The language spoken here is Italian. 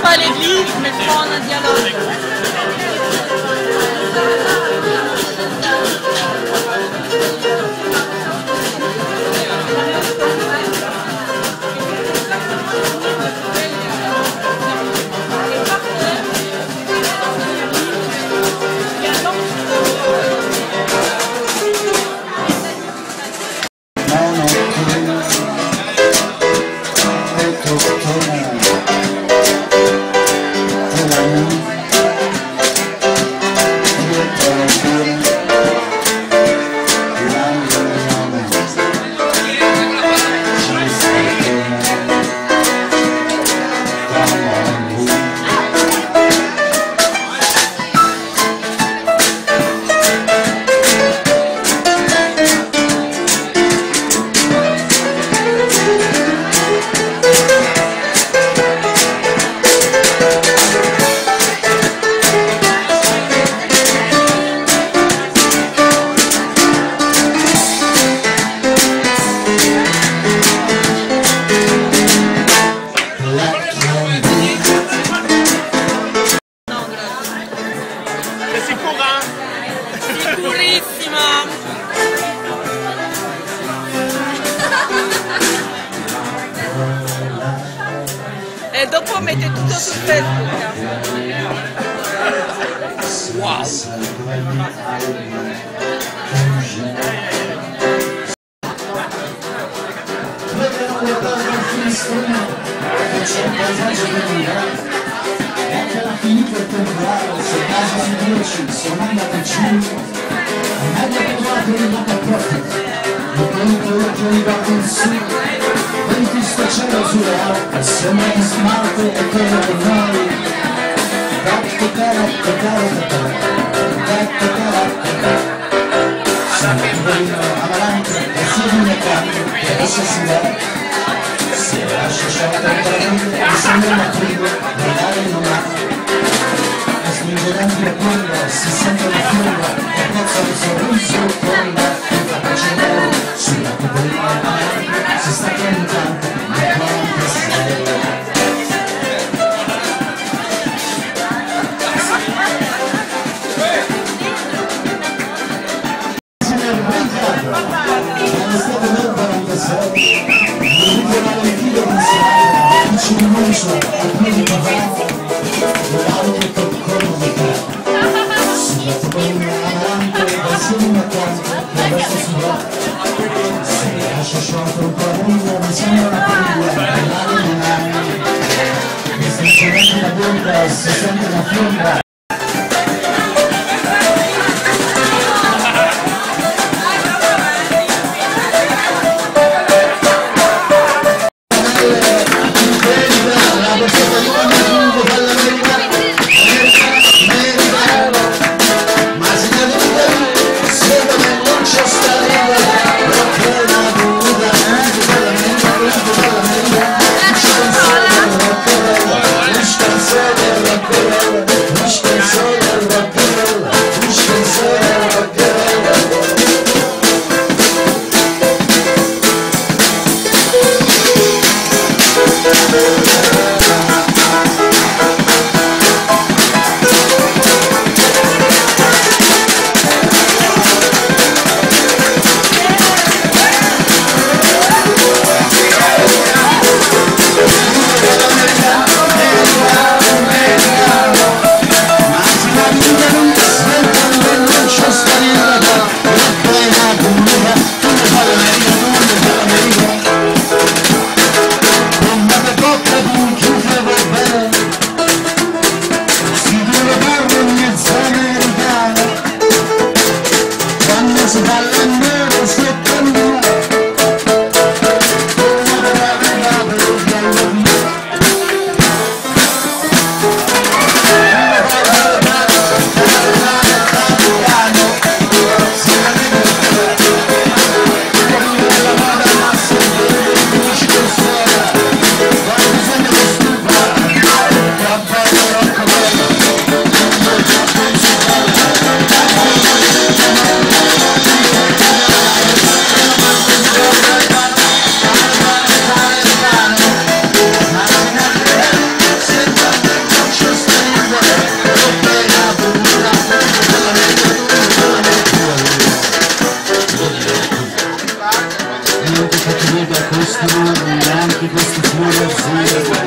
Pas l'église, mais prendre un dialogue. E dopo mette tutto su Facebook. Wow! Era finito il temporale, se casa su 10, sono andato al 5, meglio trovato il lato profit, il conto occhio arrivato in su, poi questo cielo azzurro, sembra di smalto e quello di noi, detto caro, sono un poverino amarante, e si è una carne, che adesso si va. Se lascia sciolta il paradiso, mi sembra una tribo, regale non ha. E stringerenti la curva, si sente la curva, e pozza di sorriso, torna, e fa precedere, sulla poverina avanti, si sta cantando, nel 46. Si sente una fionda. si balla nero sotto il muro. Non ti faccio vedere questo, neanche questo fuori azzurro.